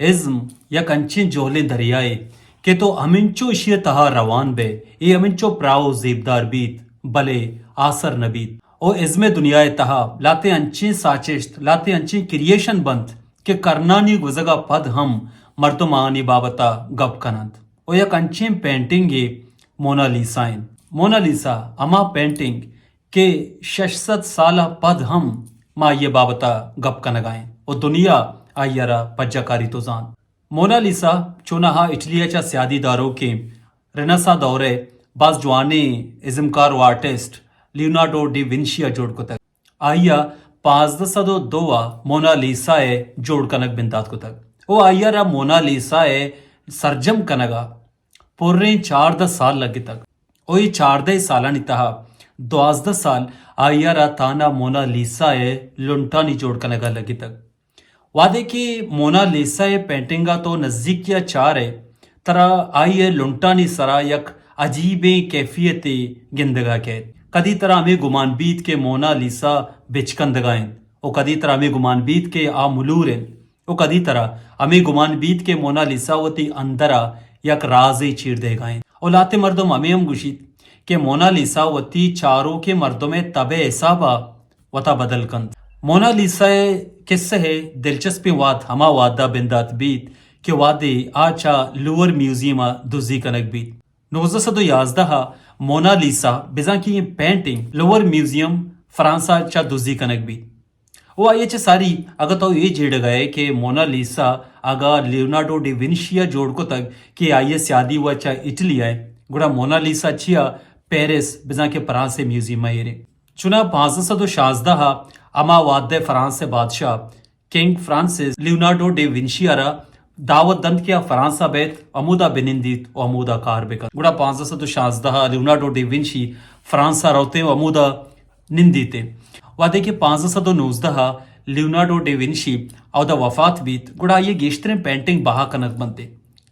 ازم یک انچین جهل دریائے کہ تو امنچو اشی تہا روان بے ای امنچو پراو زیبدار بیت بلے آسر نبیت او ازم دنیا تہا لاتے انچین ساچشت لاتے انچین کریشن بند کہ کرنانی گزگا پد ہم مردمانی بابتا گپ کنند او یک انچین پینٹنگ مونا لیسا اما پینٹنگ کہ 600 سالہ پد ہم ما یہ بابتا گپ کنگائیں او دنیا آئیرا پجکاری تو زان مونا لیسا چونہا اٹلیا چا سیادی داروں کے رنسا دورے بعض جوانے ازمکار و آرٹسٹ لیونارڈو ڈی ونشیا جوڑ کو تک آئیا 1502 مونا لیسائے جوڑ کنک بندات کو تک او آئیا را مونا لیسائے سرجم کنگا پورے 14 سال لگے تک او یہ 14 سالانی تہا 12 سال آئیا را تانا مونا لیسائے لنٹانی جوڑ کنگا لگے تک وعدے کی مونا لیسائے پینٹنگا تو نزدیک کیا چار ہے ترا آئیے لنٹانی سرا یک عجیب کیفیت گندگا کے کدی طرح ہمیں گمان بیت کے مونا لیسا بچکندگائیں او کدی طرح ہمیں گمان بیت کے آ ملور ہیں او کدی طرح ہمیں گمان بیت کے مونا لیسا وتی اندرا یک رازی چیر دے گائیں او لاتے مردم ہمیں ہم گوشید کہ مونا لیسا وتی چاروں کے مردم طبع حسابا وتا بدل کند مونا لیسا قصہ ہے دلچسپی واد ہما وادہ بندات بیت کہ وادے آچا لور میوزیم دوزی کنک بیت 1911 مونا لیسا بزاں کی یہ پینٹنگ لور میوزیم فرانسا چا دوزی کنک بیت وہ آئیے چا ساری اگر تو یہ جیڑ گئے کہ مونا لیسا اگر لیونارڈو ڈی ونشیا جوڑ کو تک کہ آئیے سیادی ہوا چا اٹلی آئے گوڑا مونا لیسا چیا پیرس بزاں کے فرانسے میوزیم آئے رہے چنا 1516 اما وعدہ فرانس بادشاہ کنگ فرانسس لیونارڈو ڈی ونشیا را دعوت دند کیا فرانسا بیت عمودہ بنندیت و عمودہ کار بکن گوڑا 1516 لیونارڈو ڈی ونشی فرانسا روتے و عمودہ نندیتے وعدے کہ 1519 لیونارڈو ڈی ونشی او دا وفات بیت گوڑا یہ گیشترین پینٹنگ بہا کنک بنتے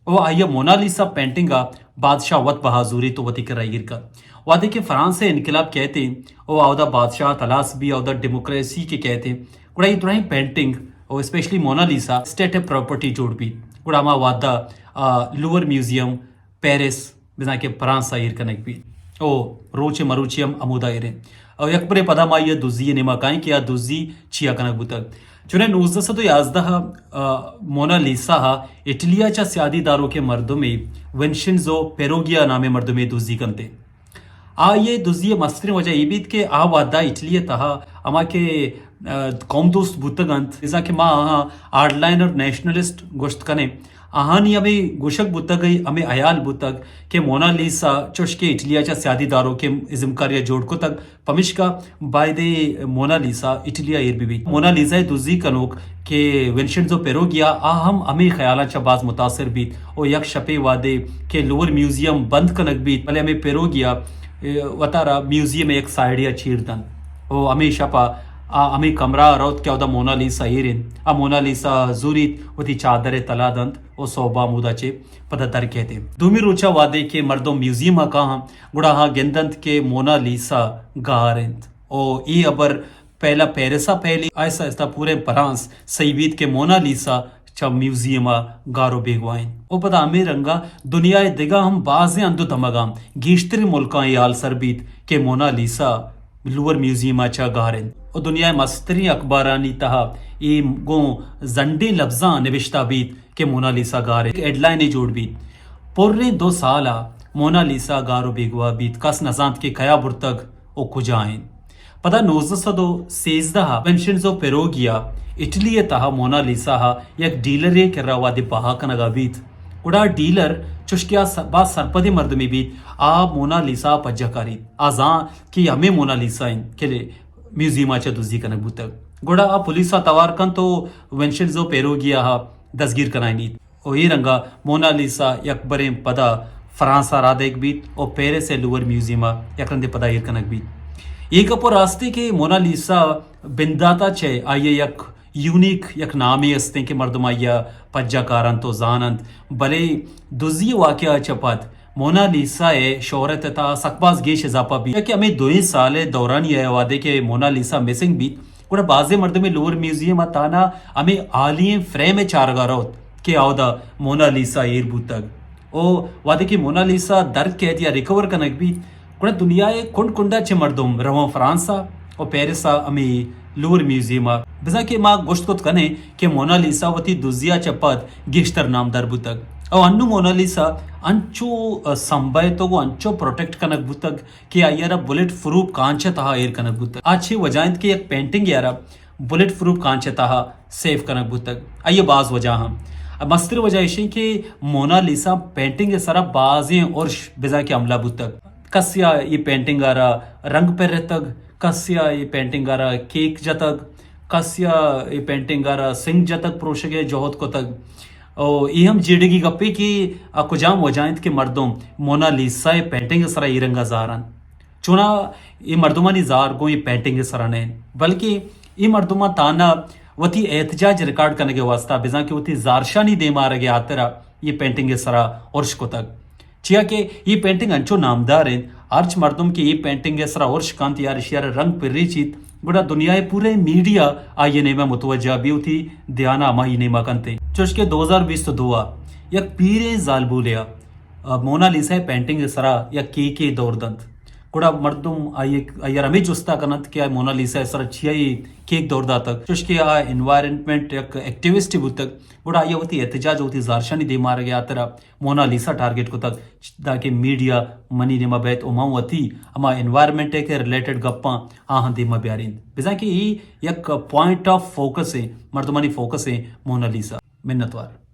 وہ آئیے مونا لیسا پینٹنگا بادشاہ وط بہازوری تو وطی کرائیر کا وعدے کہ فرانس انقلاب کہتے ہیں وہ آودہ بادشاہ تلاس بھی آودہ ڈیموکریسی کے کہتے ہیں گوڑا یہ دورائیں پینٹنگ اور اسپیشلی مونا لیسا اسٹیٹ پراپرٹی جوڑ بھی گوڑا ما وعدہ لور میوزیم پیرس بزا کے فرانس آئیر کنک بھی او روچے مروچیم عمودہ ایریں اور یک پرے پدا ما یہ دوزی نما کائیں کہ یا دوزی چیا کنک بوتک چونہ 1911 مونا لیسا اٹلیا چا سیادی داروں کے مردوں میں ونشنزو پیروگیا نامے مردوں میں دوزی کنتے یہ دوزی مستری وجہ یہ بیت کہ وعدہ اٹلی تہا اما کے قوم دوست بوتگانت ازا کہ ماں آرڈ لائن اور نیشنلسٹ گوشت کنے آہانی ہمیں گوشک بوتگ گئی ہمیں عیال بوتگ کہ مونا لیسا چوش کے اٹلیا چا سیادی داروں کے ازمکاریا جوڑ کو تک پمشکا بائدے مونا لیسا اٹلیا ایر بھی مونا لیسا دوزی کنوک کہ ونشنزو پیروگیا ہمیں خیالا چا باز متاثر بیت او یک شپے وعدے کہ لور میوزیم بند کنک بیت بلے ہمیں پیروگیا وطارا میوزیم ایک سائیڈیا چیر دن او ہمیشہ پا ہمیں کمرہ روت کیا دا مونا لیسا ایرین مونا لیسا زوریت وتی چادر تلا دند او صوبہ مودا چے پتہ در کہتے دومی روچا وعدے کے مردم میوزیم کہاں گڑا گندند کے مونا لیسا گارند او ای ابر پہلا پیرسا پہلی ایسا ایسا پورے فرانس سیوید کے مونا لیسا چا میوزیم گارو بیگوائیں او پتہ ہمیں رنگا دنیا دگا ہم بازیں اندو دمگام گیشتر ملکاں یال سر بیت کہ مونا لیسا لور میوزیم چا گارن او دنیا مستری اخبارانی تہا ای گو زنڈی لفظاں نوشتہ بیت کہ مونا لیسا گارن ایڈ لائن جوڑ بیت پورے 2 سالہ مونا لیسا گارو بیگوا بیت کس نزانت کے کیا برتگ او کجائیں پتہ 1913 ونشنزو پیروگیا اٹلی تہا مونا لیسا یک ڈیلر یہ کر رہا وادی بہا کنگا بیت اڑا ڈیلر چشکیا با سرپدی مرد میں بیت مونا لیسا پجکاری آزاں کی ہمیں مونا لیسا ہیں کہ میوزیم چا دوزی کنک بوتک گوڑا پولیسا توار کن تو ونشنزو پیروگیا دزگیر کنائیں نیت او یہ رنگا مونا لیسا یک بریں پدا فرانسا را دیکھ بیت او پیرس لور میوزیم یک رندے پدا ایر کنک بیت ایک اپو راستے کے مونا لیسا بنداتا چھے آئیے یک یونیک یک نامی استے کہ مردم آئیا پجا کارن تو زانند بلے دوزی واقعہ چپت مونا لیسا شہرت تا سکباز گیش اضافہ بھی کہ ہمیں 2 سال دورانی ہے وعدے کہ مونا لیسا مسنگ بیت گوڑا بازے مردم لور میوزیم تانا ہمیں عالیم فریم چارگا روت کہ آودا مونا لیسا ایر بوتگ او وادی کی مونا لیسا درد کہہ دیا ریکور کنک بھی کڑا دنیا کنڈ کنڈا چھ مردم روان فرانسا او پیرسا امی لور میوزیما بزا کہ ما گوشت کت کنے کہ مونا لیسا وتی دزیا چپت گیشتر نام در بوتگ او انو مونا لیسا انچو سمبائے تو وہ انچو پروٹیکٹ کنک بوتگ کہ آئیارا بلٹ فروپ کانچہ تہا ایر کنک بوتگ آچھے وجائند کہ ایک پینٹنگ یارا بلٹ فروپ کانچہ تہا سیف کنک بوتگ آئیے بعض وجہ ہم مستر وجہ ایشی کہ مونا لیسا پینٹنگ سرا بازیں اور بزا کے عملہ بوتگ کسیا یہ پینٹنگ آرا رنگ پر رہتگ کسیا یہ پینٹنگ آرا کیک جتگ کسیا یہ پینٹنگ آرا سنگ جتگ پروشگے جوہت کو تگ اور یہ ہم جیڑگی گپے کی کجام وجائند کے مردم مونا لیسا پینٹنگ سرا یہ رنگا زاران چونا یہ مردمانی زار گو یہ پینٹنگ سرا نہیں بلکہ یہ مردمہ تانا وتی احتجاج ریکارڈ کرنے کے واسطہ بزا کہ وتی زارشانی دے مارا گیا آترا یہ پینٹنگ سرا عرش کو تک چیا کہ یہ پینٹنگ انچو نامدار ہیں ارچ مردم کی یہ پینٹنگ سرا عرش کانت یار اشیار رنگ پر ریچیت گوڑا دنیا پورے میڈیا آئیے نیمہ متوجہ بھی تھی دیانا ماہی نیمہ کنتے چوش کے 2022 یک پیرے زالبولیا مونا لیسا پینٹنگ سرا یا کی دور دند گوڑا مردم آئیے رمی جستا کنت کہ مونا لیسا سرا چیائی کیک دور دا تک چوش کے انوائرمنٹ یک ایکٹیوسٹ بوتک گوڑا آئیے ہوتی احتجاج ہوتی زارشانی دے مارا گیا ترا مونا لیسا ٹارگیٹ کو تک تاکہ میڈیا منی نیما بیت امام وتی اما انوائرمنٹ کے ریلیٹڈ گپاں آہاں دیما بیارین بزا کہ یہ یک پوائنٹ آف فوکس ہے مردمانی فوکس ہے مونا لیسا منتوار